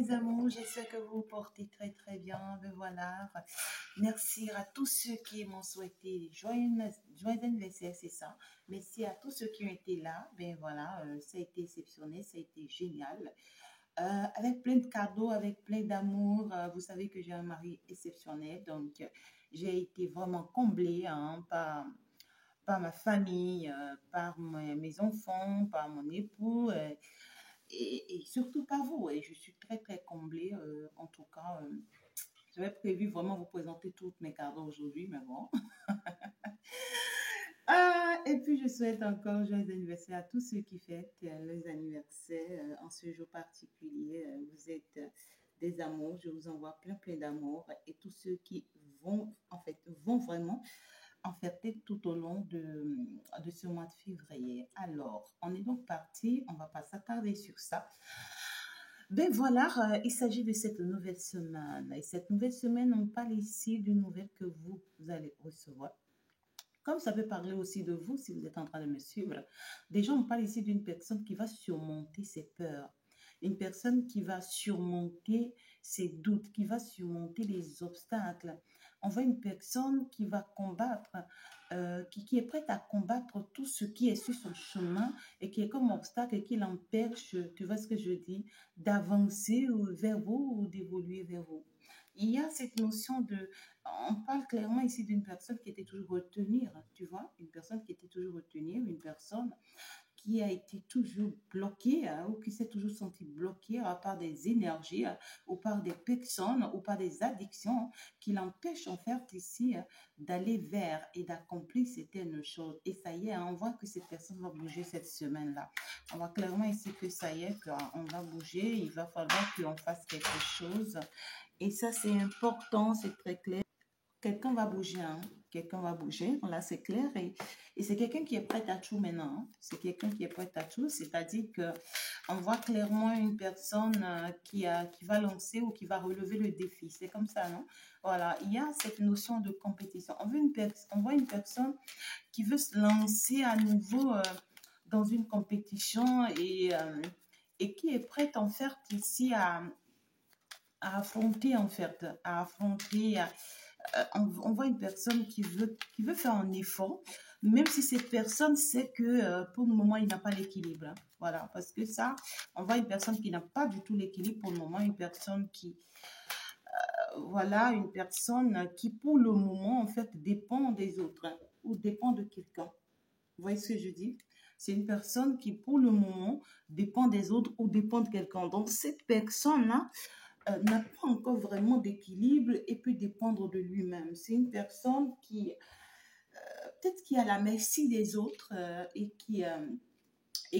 mes amours, j'espère que vous vous portez très très bien. Ben voilà, merci à tous ceux qui m'ont souhaité joyeux anniversaire, c'est ça. Merci à tous ceux qui ont été là. Ben voilà, ça a été exceptionnel, ça a été génial. Avec plein de cadeaux, avec plein d'amour. Vous savez que j'ai un mari exceptionnel, donc j'ai été vraiment comblée hein, par ma famille, par mes enfants, par mon époux. Et surtout pas vous. Et je suis très, très comblée. En tout cas, j'avais prévu vraiment vous présenter toutes mes cadeaux aujourd'hui, mais bon. Et puis, je souhaite encore joyeux anniversaire à tous ceux qui fêtent les anniversaires en ce jour particulier. Vous êtes des amours. Je vous envoie plein, plein d'amour. Et tous ceux qui vont, en fait, vont vraiment en fêter tout au long de ce mois de février. Alors, on est donc parti. On ne va pas s'attarder sur ça. Ben voilà, il s'agit de cette nouvelle semaine. Et cette nouvelle semaine, on parle ici d'une nouvelle que vous allez recevoir. Comme ça peut parler aussi de vous si vous êtes en train de me suivre. Déjà, on parle ici d'une personne qui va surmonter ses peurs. Une personne qui va surmonter ses doutes, qui va surmonter les obstacles. On voit une personne qui va combattre, qui est prête à combattre tout ce qui est sur son chemin et qui est comme obstacle et qui l'empêche, tu vois ce que je dis, d'avancer vers vous ou d'évoluer vers vous. Il y a cette notion de, on parle clairement ici d'une personne qui était toujours retenue, tu vois, une personne qui était toujours retenue, une personne qui a été toujours bloquée ou qui s'est toujours sentie bloquée par des énergies ou par des personnes ou par des addictions qui l'empêchent en fait ici d'aller vers et d'accomplir certaines choses. Et ça y est, on voit que cette personne va bouger cette semaine-là. On voit clairement ici que ça y est, qu'on va bouger, il va falloir qu'on fasse quelque chose. Et ça, c'est important, c'est très clair. Quelqu'un va bouger, hein. Quelqu'un va bouger, là c'est clair. Et c'est quelqu'un qui est prêt à tout maintenant. Hein. C'est quelqu'un qui est prêt à tout, c'est-à-dire qu'on voit clairement une personne qui va lancer ou qui va relever le défi. C'est comme ça, non? Voilà, il y a cette notion de compétition. On voit une personne qui veut se lancer à nouveau dans une compétition et qui est prête en fait ici affronter en fait, à affronter. On voit une personne qui veut faire un effort, même si cette personne sait que pour le moment, il n'a pas l'équilibre. Hein. Voilà, parce que ça, on voit une personne qui n'a pas du tout l'équilibre pour le moment, une personne voilà, une personne qui pour le moment, en fait, dépend des autres hein, ou dépend de quelqu'un. Vous voyez ce que je dis? C'est une personne qui, pour le moment, dépend des autres ou dépend de quelqu'un. Donc, cette personne-là, n'a pas encore vraiment d'équilibre et peut dépendre de lui-même. C'est une personne qui, peut-être qui a la merci des autres et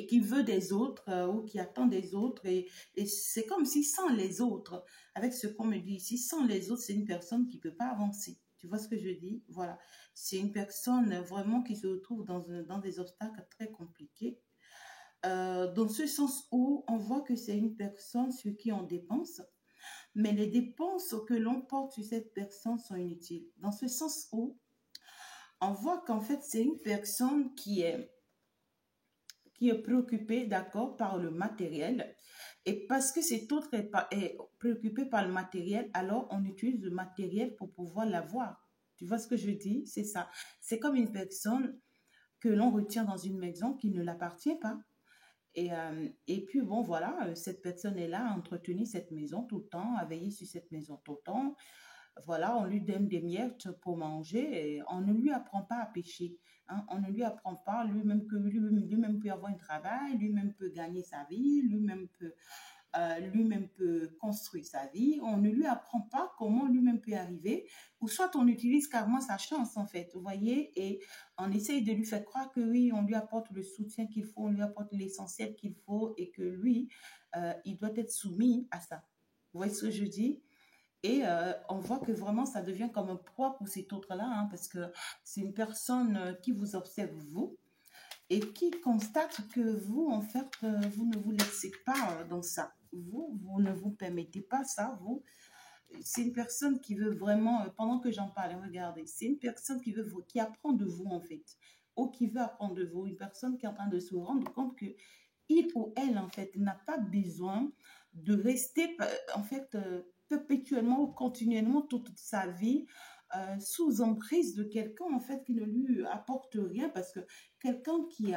qui veut des autres ou qui attend des autres. Et c'est comme si sans les autres, avec ce qu'on me dit ici, sans les autres, c'est une personne qui ne peut pas avancer. Tu vois ce que je dis? Voilà. C'est une personne vraiment qui se retrouve dans des obstacles très compliqués. Dans ce sens où on voit que c'est une personne sur qui on dépense, mais les dépenses que l'on porte sur cette personne sont inutiles. Dans ce sens où on voit qu'en fait, c'est une personne qui est préoccupée, d'accord, par le matériel. Et parce que cet autre est préoccupé par le matériel, alors on utilise le matériel pour pouvoir l'avoir. Tu vois ce que je dis? C'est ça. C'est comme une personne que l'on retient dans une maison qui ne l'appartient pas. Et puis, bon, voilà, cette personne est là à entretenir cette maison tout le temps, à veiller sur cette maison tout le temps. Voilà, on lui donne des miettes pour manger et on ne lui apprend pas à pêcher. Hein. On ne lui apprend pas lui-même que lui-même peut avoir un travail, lui-même peut gagner sa vie, lui-même peut construire sa vie. On ne lui apprend pas comment lui-même peut arriver, ou soit on utilise carrément sa chance en fait, vous voyez, et on essaye de lui faire croire que oui, on lui apporte le soutien qu'il faut, on lui apporte l'essentiel qu'il faut et que lui, il doit être soumis à ça. Vous voyez ce que je dis? Et on voit que vraiment ça devient comme un poids pour cet autre-là, hein, parce que c'est une personne qui vous observe vous, et qui constate que vous, en fait, vous ne vous laissez pas dans ça. Vous ne vous permettez pas ça. C'est une personne qui veut vraiment, pendant que j'en parle, regardez, c'est une personne qui apprend de vous, en fait, ou qui veut apprendre de vous, une personne qui est en train de se rendre compte que il ou elle, en fait, n'a pas besoin de rester, en fait, perpétuellement ou continuellement toute sa vie sous emprise de quelqu'un, en fait, qui ne lui apporte rien, parce que quelqu'un qui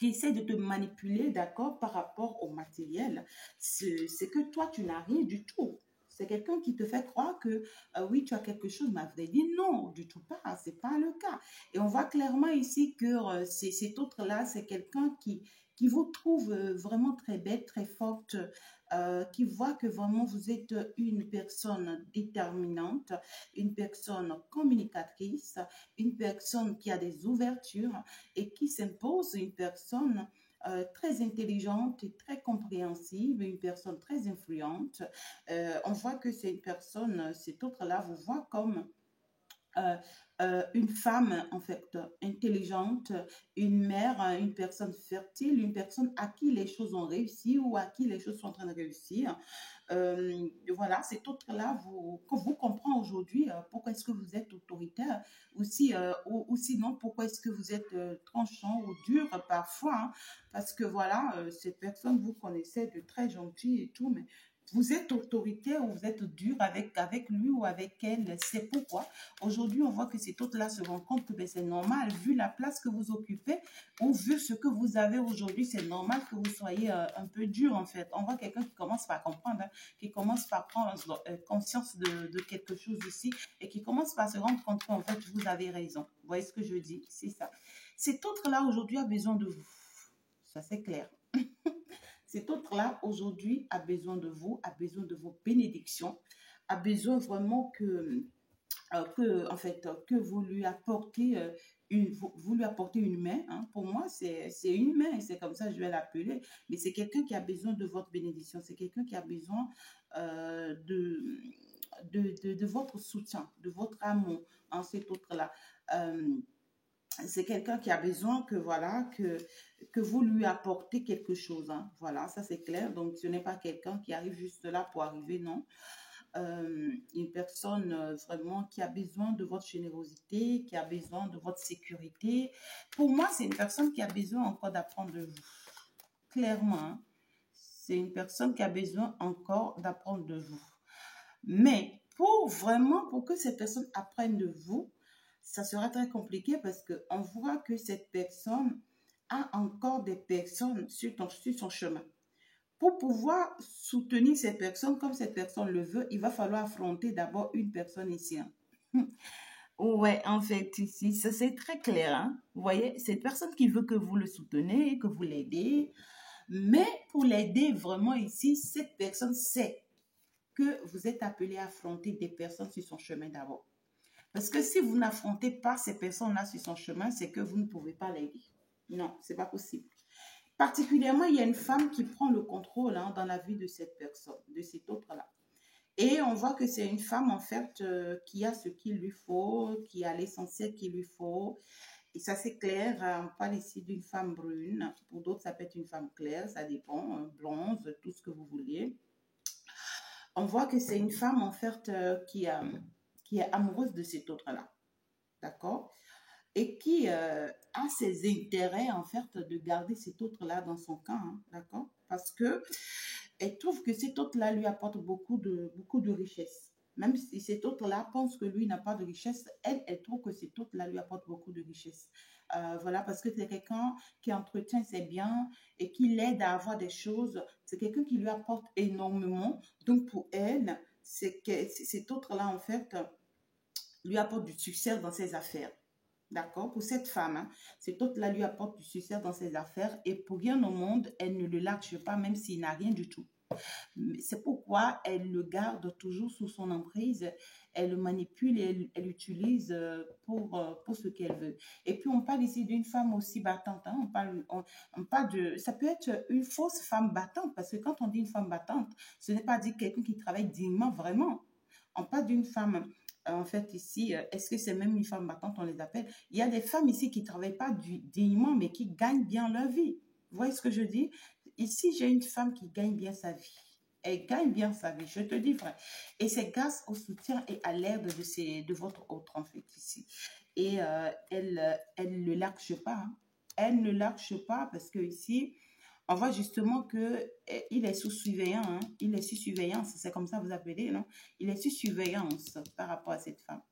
essaie de te manipuler, d'accord, par rapport au matériel, c'est que toi, tu n'as rien du tout. C'est quelqu'un qui te fait croire que oui, tu as quelque chose, mais à vrai dire, non, du tout pas, c'est pas le cas. Et on voit clairement ici que cet autre-là, c'est quelqu'un qui vous trouve vraiment très belle, très forte, qui voit que vraiment vous êtes une personne déterminante, une personne communicatrice, une personne qui a des ouvertures et qui s'impose, une personne très intelligente et très compréhensive, une personne très influente. On voit que c'est une personne, cet autre-là vous voit comme euh, une femme en fait intelligente, une mère, une personne fertile, une personne à qui les choses ont réussi ou à qui les choses sont en train de réussir. Voilà, cet autre-là vous comprend aujourd'hui pourquoi est-ce que vous êtes autoritaire ou sinon pourquoi est-ce que vous êtes tranchant ou dur parfois, hein, parce que voilà, cette personne vous connaissait de très gentil et tout, mais vous êtes autoritaire ou vous êtes dur avec lui ou avec elle. C'est pourquoi aujourd'hui on voit que cet autre-là se rend compte que ben, c'est normal, vu la place que vous occupez ou vu ce que vous avez aujourd'hui, c'est normal que vous soyez un peu dur en fait. On voit quelqu'un qui commence par comprendre, hein, qui commence par prendre conscience de quelque chose ici et qui commence par se rendre compte qu'en fait vous avez raison. Vous voyez ce que je dis? C'est ça. Cet autre-là aujourd'hui a besoin de vous. Ça c'est clair. Cet autre-là, aujourd'hui, a besoin de vous, a besoin de vos bénédictions, a besoin vraiment en fait, que vous lui apportez vous lui apportez une main. Hein. Pour moi, c'est une main, c'est comme ça que je vais l'appeler. Mais c'est quelqu'un qui a besoin de votre bénédiction, c'est quelqu'un qui a besoin euh, de, de votre soutien, de votre amour en cet autre-là. Euh, c'est quelqu'un qui a besoin que voilà que vous lui apportez quelque chose, hein. Voilà, ça c'est clair. Donc ce n'est pas quelqu'un qui arrive juste là pour arriver, non. Une personne vraiment qui a besoin de votre générosité, qui a besoin de votre sécurité. Pour moi, c'est une personne qui a besoin encore d'apprendre de vous, clairement, hein. C'est une personne qui a besoin encore d'apprendre de vous. Mais pour que cette personne apprenne de vous, ça sera très compliqué parce qu'on voit que cette personne a encore des personnes sur son chemin. Pour pouvoir soutenir cette personne comme cette personne le veut, il va falloir affronter d'abord une personne ici, hein. Ouais, en fait, ici, ça c'est très clair, hein. Vous voyez, cette personne qui veut que vous le soutenez, que vous l'aidez, mais pour l'aider vraiment ici, cette personne sait que vous êtes appelé à affronter des personnes sur son chemin d'abord. Parce que si vous n'affrontez pas ces personnes-là sur son chemin, c'est que vous ne pouvez pas l'aider. Non, c'est pas possible. Particulièrement, il y a une femme qui prend le contrôle hein, dans la vie de cette personne, de cet autre-là. Et on voit que c'est une femme, en fait, qui a ce qu'il lui faut, qui a l'essentiel qu'il lui faut. Et ça, c'est clair. On parle ici d'une femme brune. Pour d'autres, ça peut être une femme claire, ça dépend. Blonde, tout ce que vous voulez. On voit que c'est une femme, en fait, qui est amoureuse de cet autre-là. D'accord? Et qui a ses intérêts, en fait, de garder cet autre-là dans son camp. Hein, d'accord? Parce que elle trouve que cet autre-là lui apporte beaucoup de richesse. Même si cet autre-là pense que lui n'a pas de richesse, elle trouve que cet autre-là lui apporte beaucoup de richesse. Voilà, parce que c'est quelqu'un qui entretient ses biens et qui l'aide à avoir des choses. C'est quelqu'un qui lui apporte énormément. Donc, pour elle, c'est que cet autre-là, en fait, lui apporte du succès dans ses affaires. D'accord? Pour cette femme, hein, cet autre-là lui apporte du succès dans ses affaires et pour rien au monde, elle ne le lâche pas, même s'il n'a rien du tout. C'est pourquoi elle le garde toujours sous son emprise, elle le manipule et elle l'utilise pour ce qu'elle veut. Et puis on parle ici d'une femme aussi battante, hein. On parle de, ça peut être une fausse femme battante, parce que quand on dit une femme battante, ce n'est pas dire quelqu'un qui travaille dignement vraiment. On parle d'une femme, en fait ici, est-ce que c'est même une femme battante, on les appelle? Il y a des femmes ici qui ne travaillent pas dignement, mais qui gagnent bien leur vie. Vous voyez ce que je dis? Ici, j'ai une femme qui gagne bien sa vie. Elle gagne bien sa vie, je te dis vrai. Et c'est grâce au soutien et à l'aide de votre autre, en fait, ici. Et elle ne lâche pas. Hein. Elle ne lâche pas parce que ici, On voit justement que il est sous surveillance, hein. Il est sous surveillance, c'est comme ça que vous appelez, non? Il est sous surveillance par rapport à cette femme.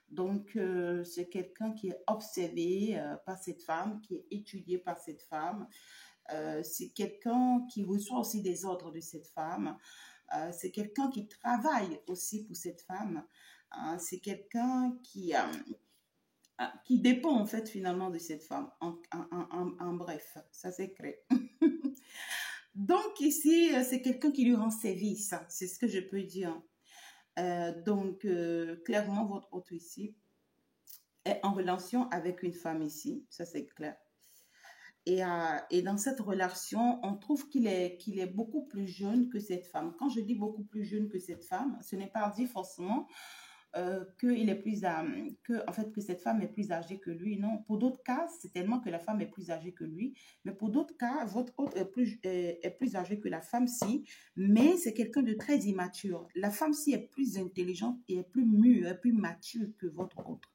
Donc, c'est quelqu'un qui est observé par cette femme, qui est étudié par cette femme. C'est quelqu'un qui reçoit aussi des ordres de cette femme. C'est quelqu'un qui travaille aussi pour cette femme. C'est quelqu'un qui dépend en fait finalement de cette femme. En bref, ça c'est clair. Donc ici, c'est quelqu'un qui lui rend service. C'est ce que je peux dire. Donc, clairement, votre hôte ici est en relation avec une femme ici. Ça c'est clair. Et dans cette relation, on trouve qu'il est beaucoup plus jeune que cette femme. Quand je dis beaucoup plus jeune que cette femme, ce n'est pas dit forcément qu'il est plus que en fait que cette femme est plus âgée que lui. Non, pour d'autres cas, c'est tellement que la femme est plus âgée que lui. Mais pour d'autres cas, votre autre est plus âgée que la femme si, mais c'est quelqu'un de très immature. La femme si est plus intelligente et est plus mûre, est plus mature que votre autre.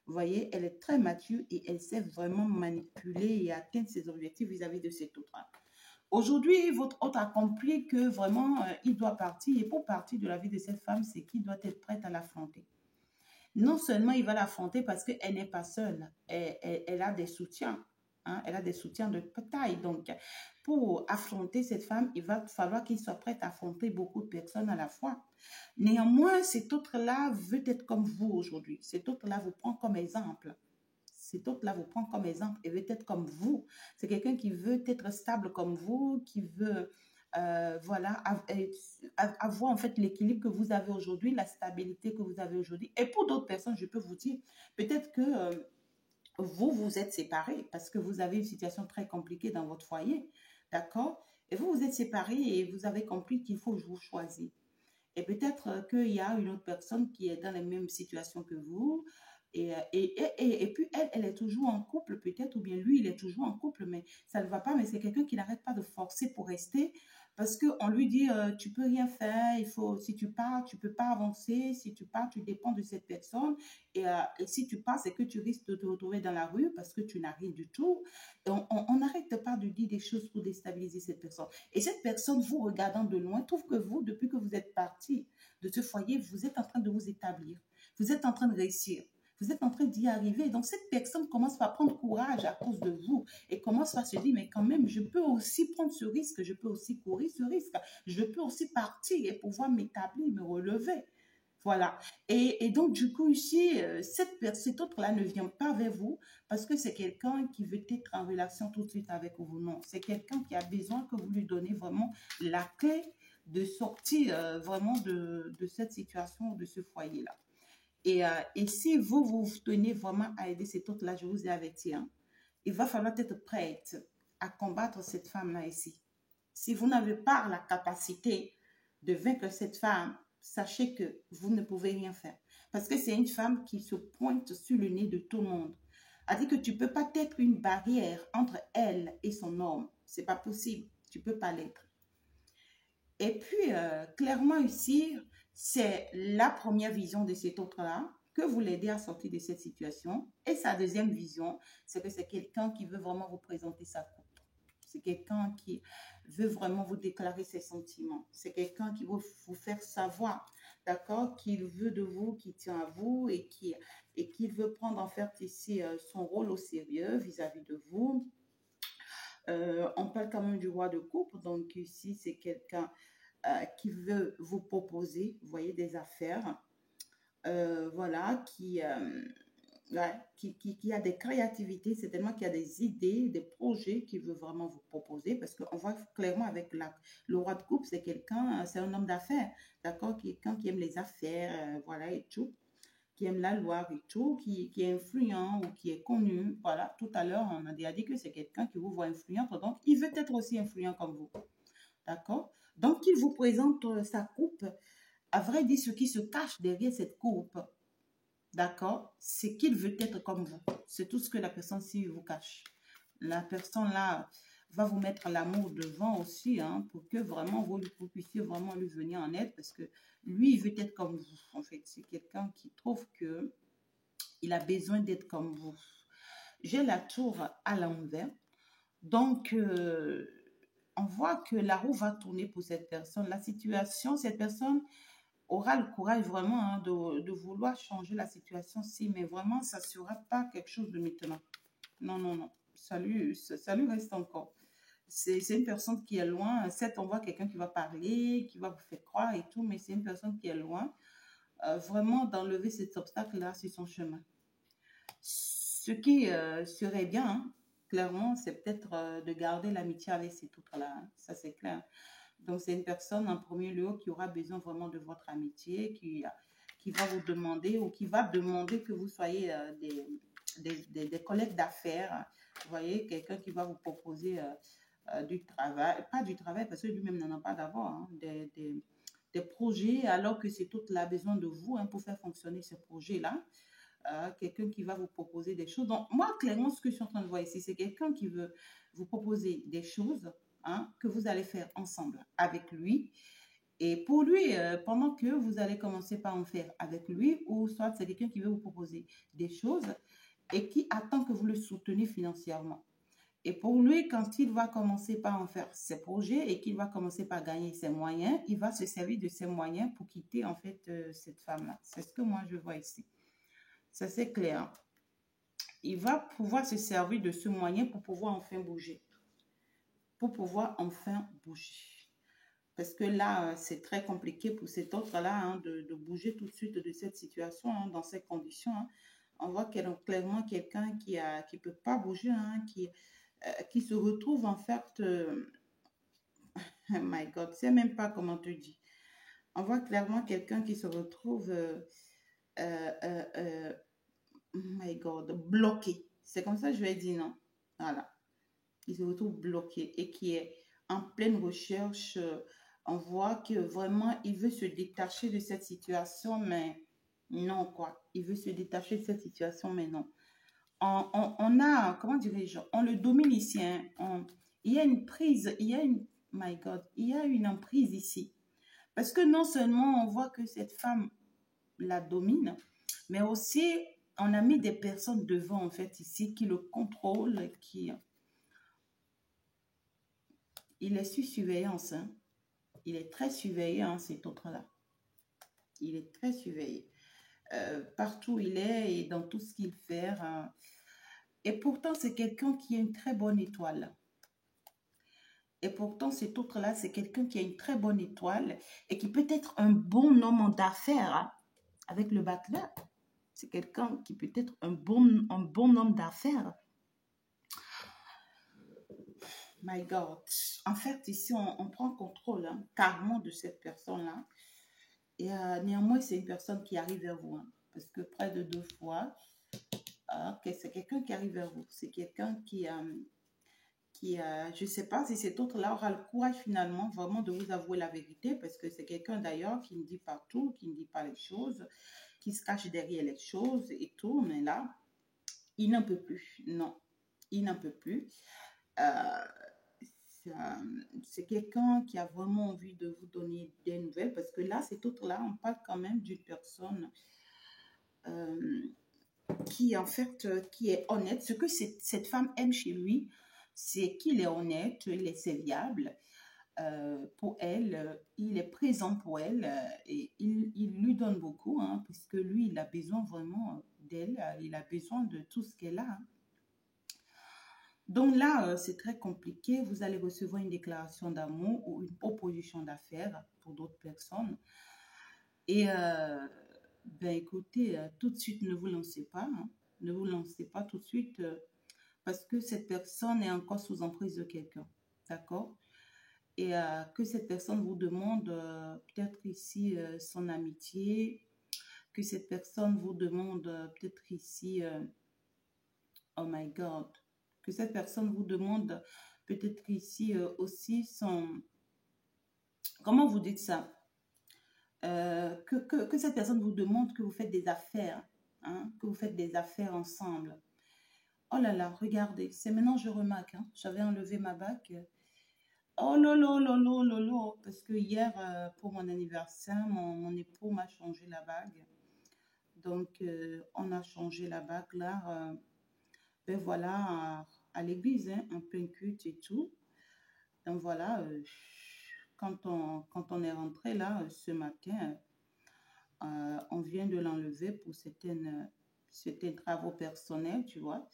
Vous voyez, elle est très mature et elle sait vraiment manipuler et atteindre ses objectifs vis-à-vis de cet autre. Aujourd'hui, votre hôte a compris que vraiment, il doit partir. Et pour partir de la vie de cette femme, c'est qu'il doit être prêt à l'affronter. Non seulement il va l'affronter parce qu'elle n'est pas seule, elle a des soutiens. Hein, elle a des soutiens de taille. Donc, pour affronter cette femme, il va falloir qu'il soit prêt à affronter beaucoup de personnes à la fois. Néanmoins, cet autre-là veut être comme vous aujourd'hui. Cet autre-là vous prend comme exemple. Cet autre-là vous prend comme exemple et veut être comme vous. C'est quelqu'un qui veut être stable comme vous, qui veut voilà, avoir en fait l'équilibre que vous avez aujourd'hui, la stabilité que vous avez aujourd'hui. Et pour d'autres personnes, je peux vous dire, peut-être que vous, vous êtes séparés parce que vous avez une situation très compliquée dans votre foyer, d'accord? Et vous, vous êtes séparés et vous avez compris qu'il faut vous choisir. Et peut-être qu'il y a une autre personne qui est dans la même situation que vous. Et puis, elle est toujours en couple, peut-être, ou bien lui, il est toujours en couple, mais ça ne va pas. Mais c'est quelqu'un qui n'arrête pas de forcer pour rester parce qu'on lui dit, tu peux rien faire, il faut, si tu pars, tu peux pas avancer, si tu pars, tu dépends de cette personne. Et si tu pars, c'est que tu risques de te retrouver dans la rue parce que tu n'as rien du tout. Et on n'arrête pas de dire des choses pour déstabiliser cette personne. Et cette personne, vous regardant de loin, trouve que vous, depuis que vous êtes parti de ce foyer, vous êtes en train de vous établir. Vous êtes en train de réussir. Vous êtes en train d'y arriver. Donc, cette personne commence par prendre courage à cause de vous et commence par se dire, mais quand même, je peux aussi prendre ce risque, je peux aussi courir ce risque, je peux aussi partir et pouvoir m'établir, me relever. Voilà. Et donc, du coup, ici, cet autre-là ne vient pas vers vous parce que c'est quelqu'un qui veut être en relation tout de suite avec vous. Non, c'est quelqu'un qui a besoin que vous lui donnez vraiment la clé de sortir vraiment de cette situation, de ce foyer-là. Et si vous, vous tenez vraiment à aider cet autre-là, je vous ai averti, hein, il va falloir être prête à combattre cette femme-là ici. Si vous n'avez pas la capacité de vaincre cette femme, sachez que vous ne pouvez rien faire. Parce que c'est une femme qui se pointe sur le nez de tout le monde. Elle dit que tu ne peux pas être une barrière entre elle et son homme. Ce n'est pas possible. Tu ne peux pas l'être. Et puis, clairement ici, c'est la première vision de cet autre-là que vous l'aidez à sortir de cette situation. Et sa deuxième vision, c'est que c'est quelqu'un qui veut vraiment vous présenter sa coupe. C'est quelqu'un qui veut vraiment vous déclarer ses sentiments. C'est quelqu'un qui veut vous faire savoir, d'accord, qu'il veut de vous, qui tient à vous et qui veut prendre en fait ici son rôle au sérieux vis-à-vis de vous. On parle quand même du roi de coupe, donc ici c'est quelqu'un qui veut vous proposer, vous voyez, des affaires, voilà, ouais, qui a des créativités, c'est tellement qu'il y a des idées, des projets qu'il veut vraiment vous proposer, parce qu'on voit clairement avec le roi de coupe, c'est quelqu'un, c'est un homme d'affaires, d'accord, quelqu'un qui aime les affaires, voilà, et tout, qui aime la loi et tout, qui est influent ou qui est connu, voilà, tout à l'heure, on a déjà dit que c'est quelqu'un qui vous voit influent, donc il veut être aussi influent comme vous, d'accord. Donc, il vous présente sa coupe. À vrai dire, ce qui se cache derrière cette coupe, d'accord, c'est qu'il veut être comme vous. C'est tout ce que la personne-ci vous cache. La personne-là va vous mettre l'amour devant aussi, hein, pour que vraiment vous puissiez vraiment lui venir en aide, parce que lui, il veut être comme vous. En fait, c'est quelqu'un qui trouve que il a besoin d'être comme vous. J'ai la tour à l'envers. Donc, on voit que la roue va tourner pour cette personne. La situation, cette personne aura le courage vraiment hein, de vouloir changer la situation, si, mais vraiment, ça ne sera pas quelque chose de maintenant. Non, non, non. Ça lui reste encore. C'est une personne qui est loin. Certes, on voit quelqu'un qui va parler, qui va vous faire croire et tout, mais c'est une personne qui est loin. Vraiment, d'enlever cet obstacle-là sur son chemin. Ce qui serait bien, hein, clairement, c'est peut-être de garder l'amitié avec cet autre-là. Hein. Ça, c'est clair. Donc, c'est une personne en premier lieu qui aura besoin vraiment de votre amitié, qui va vous demander ou qui va demander que vous soyez des collègues d'affaires. Vous voyez, quelqu'un qui va vous proposer du travail, pas du travail parce que lui-même n'en a pas d'abord, hein, des projets alors que c'est toute la besoin de vous hein, pour faire fonctionner ce projet-là. Quelqu'un qui va vous proposer des choses. Donc, moi, clairement, ce que je suis en train de voir ici, c'est quelqu'un qui veut vous proposer des choses hein, que vous allez faire ensemble avec lui. Et pour lui, pendant que vous allez commencer par en faire avec lui, ou soit c'est quelqu'un qui veut vous proposer des choses et qui attend que vous le souteniez financièrement. Et pour lui, quand il va commencer par en faire ses projets et qu'il va commencer par gagner ses moyens, il va se servir de ses moyens pour quitter en fait cette femme-là. C'est ce que moi je vois ici. Ça, c'est clair. Il va pouvoir se servir de ce moyen pour pouvoir enfin bouger. Pour pouvoir enfin bouger. Parce que là, c'est très compliqué pour cet autre-là hein, de bouger tout de suite de cette situation, hein, dans ces conditions. Hein. On voit clairement quelqu'un qui ne peut pas bouger, hein, qui se retrouve en fait... oh my God, je ne sais même pas comment te dire. On voit clairement quelqu'un qui se retrouve... oh my God, bloqué. C'est comme ça que je vais dire non. Voilà. Il se retrouve bloqué et qui est en pleine recherche. On voit que vraiment, il veut se détacher de cette situation, mais non, quoi. Il veut se détacher de cette situation, mais non. On a, comment dirais-je, on le domine ici. Hein. Il y a une prise, il y a une, my God, il y a une emprise ici. Parce que non seulement on voit que cette femme la domine, mais aussi on a mis des personnes devant en fait ici qui le contrôlent, il est sous surveillance. Hein. Il est très surveillé, hein, cet autre-là. Il est très surveillé. Partout où il est et dans tout ce qu'il fait. Hein. Et pourtant, c'est quelqu'un qui a une très bonne étoile. Et pourtant, cet autre-là, c'est quelqu'un qui a une très bonne étoile et qui peut être un bon homme d'affaires hein, avec le battleur. C'est quelqu'un qui peut être un bon homme d'affaires. My God. En fait, ici, on prend contrôle hein, carrément de cette personne-là. Et néanmoins, c'est une personne qui arrive vers vous. Hein, parce que près de 2 fois, c'est quelqu'un qui arrive vers vous. C'est quelqu'un je ne sais pas si cet autre-là aura le courage finalement vraiment de vous avouer la vérité. Parce que c'est quelqu'un d'ailleurs qui ne dit pas tout, qui ne dit pas les choses, qui se cache derrière les choses et tout. Mais là, il n'en peut plus. Non, il n'en peut plus. C'est quelqu'un qui a vraiment envie de vous donner des nouvelles parce que là, cet autre-là, on parle quand même d'une personne qui, en fait, qui est honnête. Ce que cette femme aime chez lui, c'est qu'il est honnête, il est serviable. Pour elle, il est présent pour elle et il lui donne beaucoup hein, puisque lui, il a besoin vraiment d'elle, il a besoin de tout ce qu'elle a. Hein. Donc là, c'est très compliqué. Vous allez recevoir une déclaration d'amour ou une proposition d'affaires pour d'autres personnes. Et ben écoutez, tout de suite, ne vous lancez pas. Hein. Ne vous lancez pas tout de suite parce que cette personne est encore sous emprise de quelqu'un. D'accord? Et que cette personne vous demande peut-être ici son amitié, que cette personne vous demande peut-être ici, oh my God, que cette personne vous demande peut-être ici aussi son... Comment vous dites ça que cette personne vous demande que vous faites des affaires, hein, que vous faites des affaires ensemble. Oh là là, regardez, c'est maintenant que je remarque, hein, j'avais enlevé ma bague. Oh lolo, lolo, lolo, parce que hier, pour mon anniversaire, mon époux m'a changé la bague. Donc, on a changé la bague là, ben voilà, à l'église, hein, en plein culte et tout. Donc voilà, quand on est rentré là ce matin, on vient de l'enlever pour certains travaux personnels, tu vois.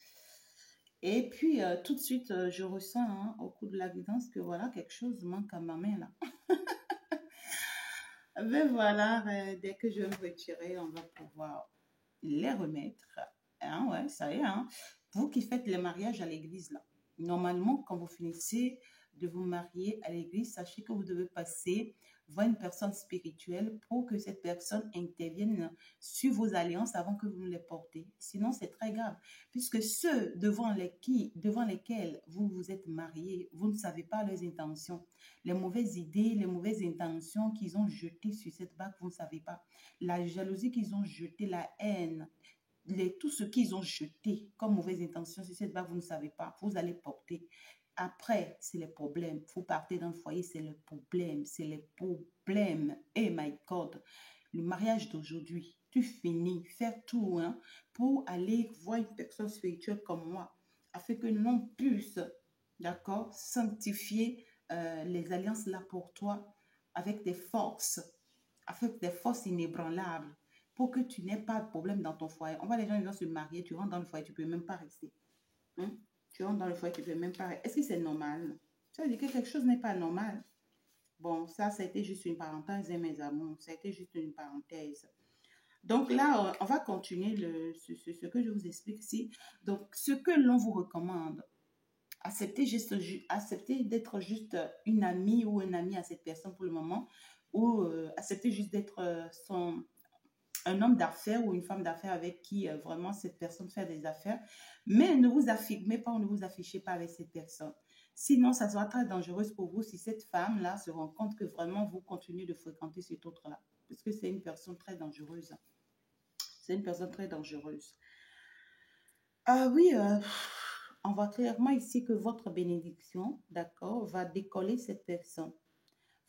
Et puis, tout de suite, je ressens hein, au cours de la guidance que voilà, quelque chose manque à ma main là. Mais voilà, dès que je vais me retirer, on va pouvoir les remettre. Hein, ouais, ça y est. Hein. Vous qui faites les mariages à l'église là, normalement, quand vous finissez de vous marier à l'église, sachez que vous devez passer voir une personne spirituelle pour que cette personne intervienne sur vos alliances avant que vous ne les portez. Sinon, c'est très grave. Puisque ceux devant lesquels vous vous êtes mariés, vous ne savez pas leurs intentions. Les mauvaises idées, les mauvaises intentions qu'ils ont jetées sur cette bague, vous ne savez pas. La jalousie qu'ils ont jetée, la haine, tout ce qu'ils ont jeté comme mauvaise intention sur cette bague, vous ne savez pas. Vous allez porter. Après, c'est les problèmes. Vous partez dans le foyer, c'est le problème. C'est les problèmes. Eh my God. Le mariage d'aujourd'hui, tu finis, faire tout hein, pour aller voir une personne spirituelle comme moi, afin que l'on puisse, d'accord, sanctifier les alliances là pour toi avec des forces inébranlables pour que tu n'aies pas de problème dans ton foyer. On voit les gens, ils vont se marier, tu rentres dans le foyer, tu ne peux même pas rester. Hein? Tu rentres dans le foyer, tu ne peux même pas rester. Est-ce que c'est normal? Ça veut dire que quelque chose n'est pas normal. Bon, ça a été juste une parenthèse, hein, mes amours. Ça a été juste une parenthèse. Donc là, on va continuer ce que je vous explique ici. Donc, ce que l'on vous recommande, acceptez d'être juste une amie ou un ami à cette personne pour le moment, ou acceptez juste d'être un homme d'affaires ou une femme d'affaires avec qui vraiment cette personne fait des affaires, mais ne vous affirmez pas ou ne vous affichez pas avec cette personne. Sinon, ça sera très dangereux pour vous si cette femme-là se rend compte que vraiment vous continuez de fréquenter cet autre-là, parce que c'est une personne très dangereuse. C'est une personne très dangereuse. Ah oui, on voit clairement ici que votre bénédiction, d'accord, va décoller cette personne.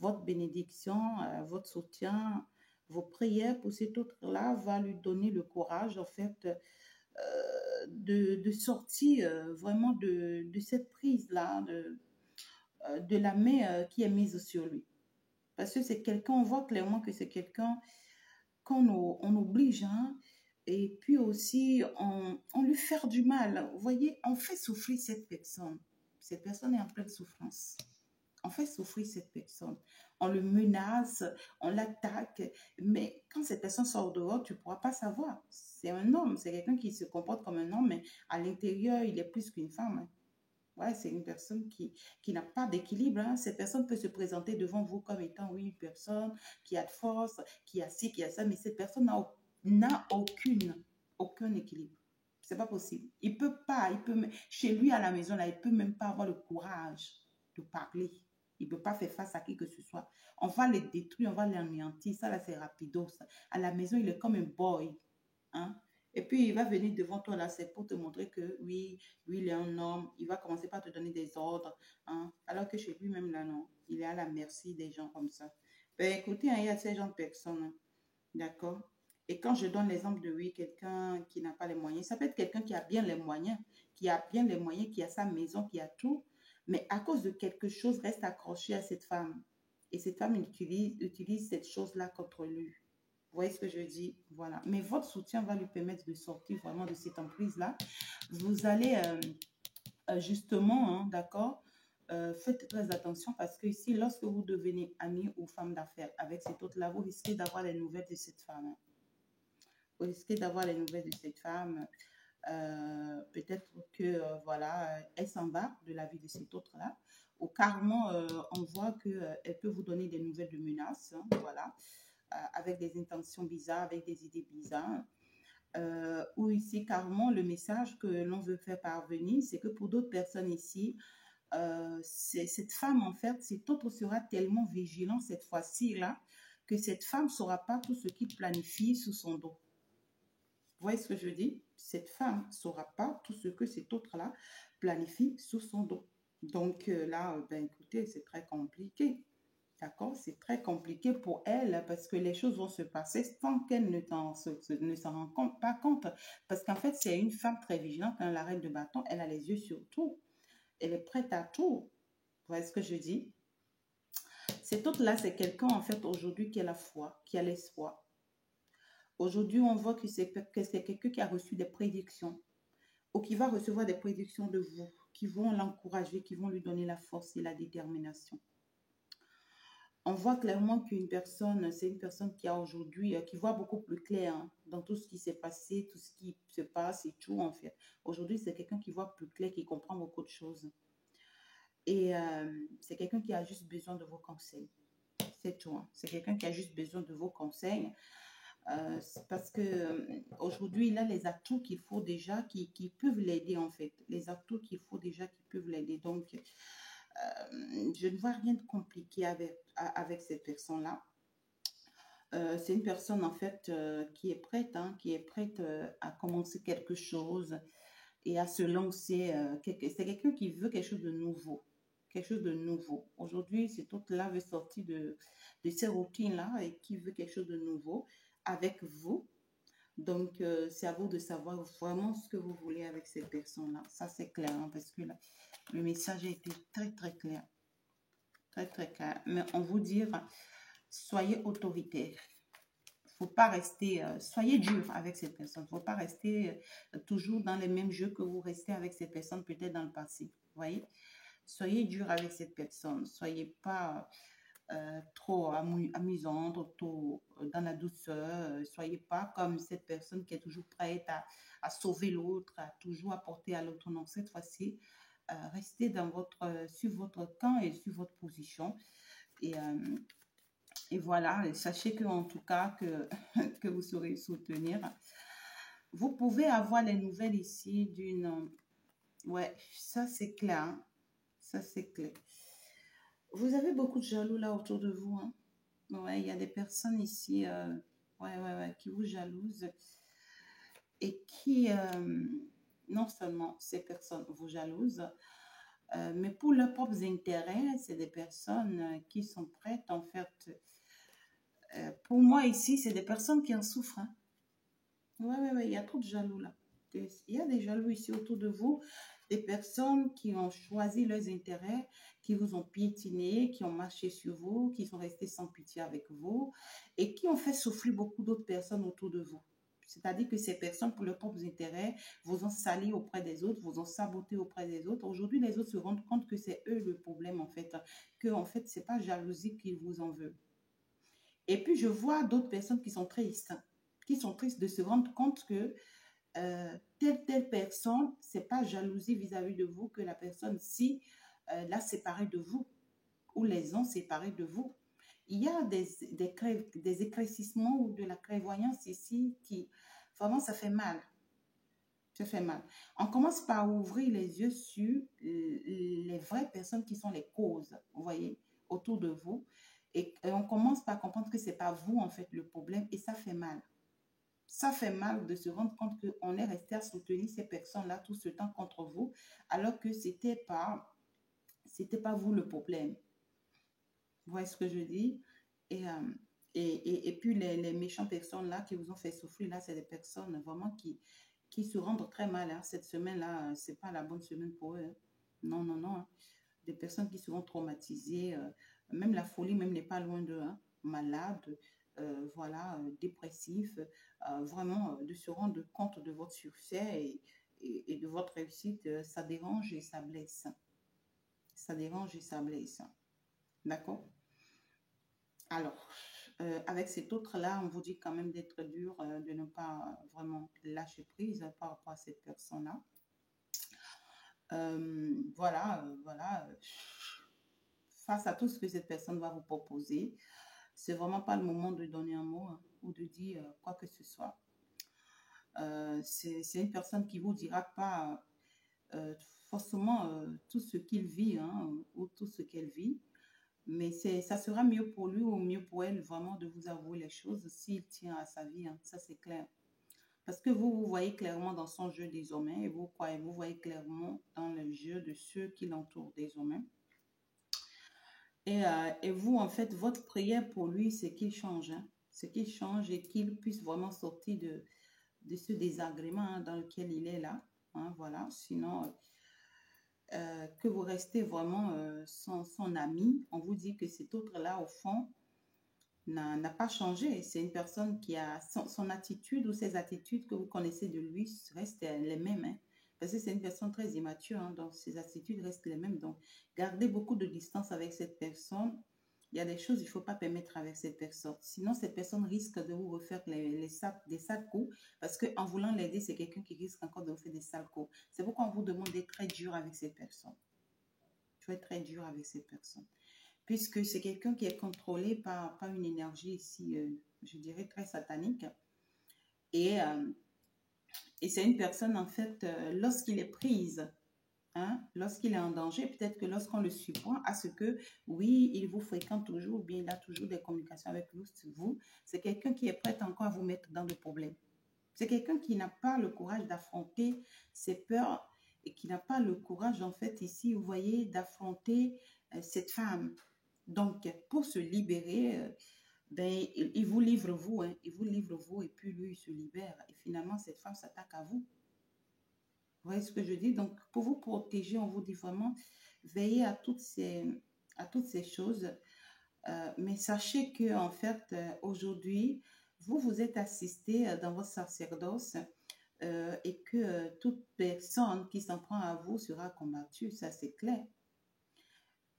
Votre bénédiction, votre soutien, vos prières pour cet autre-là va lui donner le courage, en fait, de sortir vraiment de cette prise-là, de la main qui est mise sur lui. Parce que c'est quelqu'un, on voit clairement que c'est quelqu'un qu'on oblige, hein, et puis aussi on lui fait du mal. Vous voyez, on fait souffrir cette personne. Cette personne est en pleine souffrance. On fait souffrir cette personne. On le menace, on l'attaque. Mais quand cette personne sort dehors, tu ne pourras pas savoir. C'est un homme, c'est quelqu'un qui se comporte comme un homme, mais à l'intérieur, il est plus qu'une femme. Hein. Ouais, c'est une personne qui n'a pas d'équilibre. Hein. Cette personne peut se présenter devant vous comme étant, oui, une personne qui a de force, qui a ci, qui a ça, mais cette personne n'a aucun équilibre. C'est pas possible. Il peut pas, chez lui à la maison, là, il peut même pas avoir le courage de parler. Il peut pas faire face à qui que ce soit. On va les détruire, on va l'anéantir. Ça, là, c'est rapido. Ça. À la maison, il est comme un boy. Hein? Et puis, il va venir devant toi, là, c'est pour te montrer que oui, lui, il est un homme. Il va commencer par te donner des ordres. Hein? Alors que chez lui-même, là, non. Il est à la merci des gens comme ça. Ben, écoutez, hein, il y a ces gens de personnes. Hein, d'accord? Et quand je donne l'exemple de oui, quelqu'un qui n'a pas les moyens, ça peut être quelqu'un qui a bien les moyens, qui a bien les moyens, qui a sa maison, qui a tout, mais à cause de quelque chose, reste accroché à cette femme. Et cette femme utilise cette chose-là contre lui. Vous voyez ce que je dis? Voilà. Mais votre soutien va lui permettre de sortir vraiment de cette emprise-là. Vous allez justement, hein, d'accord, faites très attention parce que ici, lorsque vous devenez ami ou femme d'affaires avec cet autre-là, vous risquez d'avoir les nouvelles de cette femme. Hein. Vous risquez d'avoir les nouvelles de cette femme. Peut-être que, voilà, elle s'en va de la vie de cet autre-là. Ou carrément, on voit qu'elle peut vous donner des nouvelles de menaces. Hein, voilà. Avec des intentions bizarres, avec des idées bizarres. Ou ici, carrément, le message que l'on veut faire parvenir, c'est que pour d'autres personnes ici, cette femme, en fait, cet autre sera tellement vigilant cette fois-ci, là, que cette femme ne saura pas tout ce qu'il planifie sous son dos. Vous voyez ce que je dis? Cette femme ne saura pas tout ce que cet autre-là planifie sous son dos. Donc là, ben, écoutez, c'est très compliqué. D'accord? C'est très compliqué pour elle parce que les choses vont se passer sans qu'elle ne s'en rende pas compte. Parce qu'en fait, c'est une femme très vigilante. Hein, la reine de bâton, elle a les yeux sur tout. Elle est prête à tout. Vous voyez ce que je dis? Cet autre-là, c'est quelqu'un, en fait, aujourd'hui, qui a la foi, qui a l'espoir. Aujourd'hui, on voit que c'est quelqu'un qui a reçu des prédictions ou qui va recevoir des prédictions de vous, qui vont l'encourager, qui vont lui donner la force et la détermination. On voit clairement qu'une personne, c'est une personne qui a aujourd'hui, qui voit beaucoup plus clair hein, dans tout ce qui s'est passé, tout ce qui se passe et tout en fait. Aujourd'hui, c'est quelqu'un qui voit plus clair, qui comprend beaucoup de choses. Et c'est quelqu'un qui a juste besoin de vos conseils. C'est tout. Hein. C'est quelqu'un qui a juste besoin de vos conseils. Parce que aujourd'hui, il a les atouts qu'il faut déjà, qui peuvent l'aider en fait. Les atouts qu'il faut déjà, qui peuvent l'aider. Donc, je ne vois rien de compliqué avec cette personne-là. C'est une personne en fait qui est prête, hein, à commencer quelque chose et à se lancer. C'est quelqu'un qui veut quelque chose de nouveau. Quelque chose de nouveau. Aujourd'hui, cet autre-là veut sortir de ces routines-là et qui veut quelque chose de nouveau avec vous. Donc, c'est à vous de savoir vraiment ce que vous voulez avec cette personne-là. Ça, c'est clair, hein, parce que là, le message a été très, très clair. Très, très clair. Mais on vous dit, soyez autoritaire. Faut pas rester, soyez dur avec cette personne. Faut pas rester toujours dans les mêmes jeux que vous restez avec cette personne peut-être dans le passé. Vous voyez? Soyez dur avec cette personne. Soyez pas trop amusante, trop dans la douceur. Soyez pas comme cette personne qui est toujours prête à sauver l'autre, à toujours apporter à l'autre. Non, cette fois-ci, restez sur votre camp et sur votre position. Et voilà, sachez que en tout cas que vous saurez soutenir. Vous pouvez avoir les nouvelles ici d'une... Ouais, ça c'est clair. Hein. Ça c'est clair. Vous avez beaucoup de jaloux là autour de vous. Hein. Ouais, il y a des personnes ici ouais, qui vous jalousent et qui, non seulement ces personnes vous jalousent, mais pour leurs propres intérêts, c'est des personnes qui sont prêtes en fait. Pour moi ici, c'est des personnes qui en souffrent. Hein. Ouais, il y a trop de jaloux là. Il y a des jaloux ici autour de vous, des personnes qui ont choisi leurs intérêts, qui vous ont piétiné, qui ont marché sur vous, qui sont restés sans pitié avec vous et qui ont fait souffrir beaucoup d'autres personnes autour de vous. C'est-à-dire que ces personnes, pour leurs propres intérêts, vous ont sali auprès des autres, vous ont saboté auprès des autres. Aujourd'hui, les autres se rendent compte que c'est eux le problème en fait, que en fait, c'est pas jalousie qu'ils vous en veulent. Et puis, je vois d'autres personnes qui sont tristes de se rendre compte que telle personne, c'est pas jalousie vis-à-vis de vous que la personne si l'a séparé de vous ou les ont séparés de vous. Il y a des éclaircissements ou de la clairvoyance ici qui, vraiment, ça fait mal. Ça fait mal. On commence par ouvrir les yeux sur les vraies personnes qui sont les causes, vous voyez, autour de vous. Et on commence par comprendre que c'est pas vous, en fait, le problème et ça fait mal. Ça fait mal de se rendre compte qu'on est resté à soutenir ces personnes-là tout ce temps contre vous, alors que c'était pas vous le problème. Vous voyez ce que je dis? Et, et puis les méchantes personnes-là qui vous ont fait souffrir, là, c'est des personnes vraiment qui se rendent très mal. Hein. Cette semaine-là, c'est pas la bonne semaine pour eux. Hein. Non, non, non. Hein. Des personnes qui seront traumatisées, même la folie même n'est pas loin d'eux, hein. Malades, voilà, dépressifs, vraiment de se rendre compte de votre succès et de votre réussite, ça dérange et ça blesse. Ça dérange et ça blesse. D'accord? Alors, avec cet autre-là, on vous dit quand même d'être dur, de ne pas vraiment lâcher prise par rapport à cette personne-là. Voilà. Face à tout ce que cette personne va vous proposer, c'est vraiment pas le moment de donner un mot hein, ou de dire quoi que ce soit. C'est une personne qui vous dira pas forcément tout ce qu'il vit hein, ou tout ce qu'elle vit, mais ça sera mieux pour lui ou mieux pour elle vraiment de vous avouer les choses s'il tient à sa vie, hein, ça c'est clair. Parce que vous voyez clairement dans son jeu désormais et vous voyez clairement dans le jeu de ceux qui l'entourent désormais. Et vous, en fait, votre prière pour lui, c'est qu'il change. Hein, c'est qu'il change et qu'il puisse vraiment sortir de ce désagrément hein, dans lequel il est là. Hein, voilà. Sinon, que vous restez vraiment son ami. On vous dit que cet autre-là, au fond, n'a pas changé. C'est une personne qui a son attitude ou ses attitudes que vous connaissez de lui restent les mêmes. Hein, parce que c'est une personne très immature, hein, donc ses attitudes restent les mêmes. Donc, gardez beaucoup de distance avec cette personne. Il y a des choses qu'il ne faut pas permettre avec cette personne. Sinon, cette personne risque de vous refaire des sales coups. Parce qu'en voulant l'aider, c'est quelqu'un qui risque encore de vous faire des sales coups. C'est pourquoi on vous demande d'être très dur avec cette personne. Il faut être très dur avec cette personne. Puisque c'est quelqu'un qui est contrôlé par une énergie ici, je dirais, très satanique. Et c'est une personne, en fait, lorsqu'il est prise, hein, lorsqu'il est en danger, peut-être que lorsqu'on le surprend à ce que, oui, il vous fréquente toujours, ou bien il a toujours des communications avec vous, c'est quelqu'un qui est prêt encore à vous mettre dans le problème. C'est quelqu'un qui n'a pas le courage d'affronter ses peurs et qui n'a pas le courage, en fait, ici, vous voyez, d'affronter cette femme. Donc, pour se libérer, ben, il vous livre vous, hein, il vous livre vous, et puis lui, il se libère. Et finalement, cette femme s'attaque à vous. Vous voyez ce que je dis? Donc, pour vous protéger, on vous dit vraiment, veillez à toutes ces choses. Mais sachez que, en fait, aujourd'hui, vous êtes assisté dans votre sacerdoce et que toute personne qui s'en prend à vous sera combattue. Ça, c'est clair.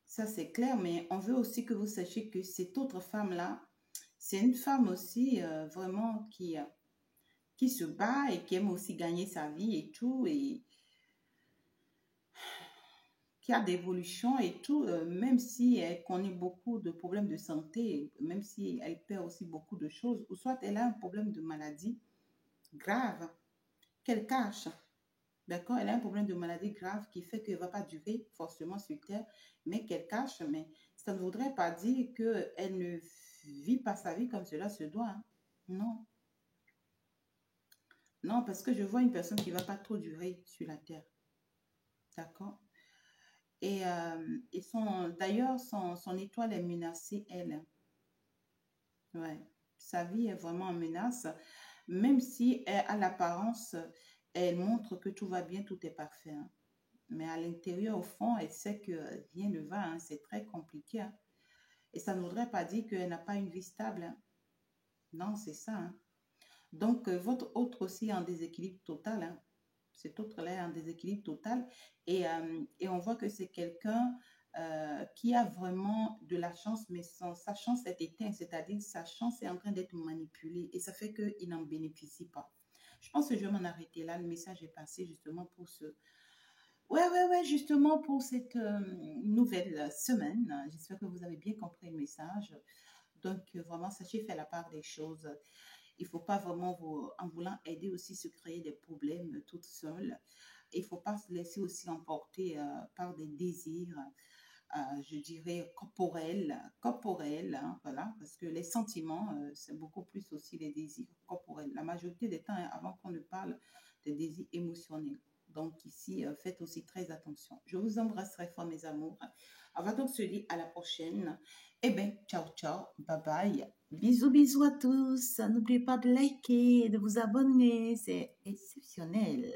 Ça, c'est clair, mais on veut aussi que vous sachiez que cette autre femme-là, c'est une femme aussi vraiment qui se bat et qui aime aussi gagner sa vie et tout, et qui a d'évolution et tout, même si elle connaît beaucoup de problèmes de santé, même si elle perd aussi beaucoup de choses, ou soit elle a un problème de maladie grave qu'elle cache. D'accord? Elle a un problème de maladie grave qui fait qu'elle ne va pas durer forcément sur Terre, mais qu'elle cache. Mais ça ne voudrait pas dire qu'elle ne vit pas sa vie comme cela se doit. Hein. Non. Non, parce que je vois une personne qui ne va pas trop durer sur la Terre. D'accord? Et d'ailleurs, son étoile est menacée, elle. Ouais. Sa vie est vraiment en menace. Même si à l'apparence, elle montre que tout va bien, tout est parfait. Hein. Mais à l'intérieur, au fond, elle sait que rien ne va. Hein. C'est très compliqué. Hein. Et ça ne voudrait pas dire qu'elle n'a pas une vie stable. Hein. Non, c'est ça. Hein. Donc, votre autre aussi est en déséquilibre total. Hein. Cet autre-là est en déséquilibre total. Et on voit que c'est quelqu'un qui a vraiment de la chance, mais sa chance est éteinte. C'est-à-dire sa chance est en train d'être manipulée. Et ça fait qu'il n'en bénéficie pas. Je pense que je vais m'en arrêter là. Le message est passé justement pour ce... Ouais, justement pour cette nouvelle semaine. J'espère que vous avez bien compris le message. Donc, vraiment, sachez faire la part des choses. Il ne faut pas vraiment, en voulant aider aussi, se créer des problèmes toute seule. Il ne faut pas se laisser aussi emporter par des désirs, je dirais, corporels, hein, voilà, parce que les sentiments, c'est beaucoup plus aussi les désirs corporels. La majorité des temps, hein, avant qu'on ne parle des désirs émotionnels. Donc ici, faites aussi très attention. Je vous embrasse très fort, mes amours. On va donc se dire à la prochaine. Eh bien, ciao, ciao, bye bye. Bisous, bisous à tous. N'oubliez pas de liker, de vous abonner. C'est exceptionnel.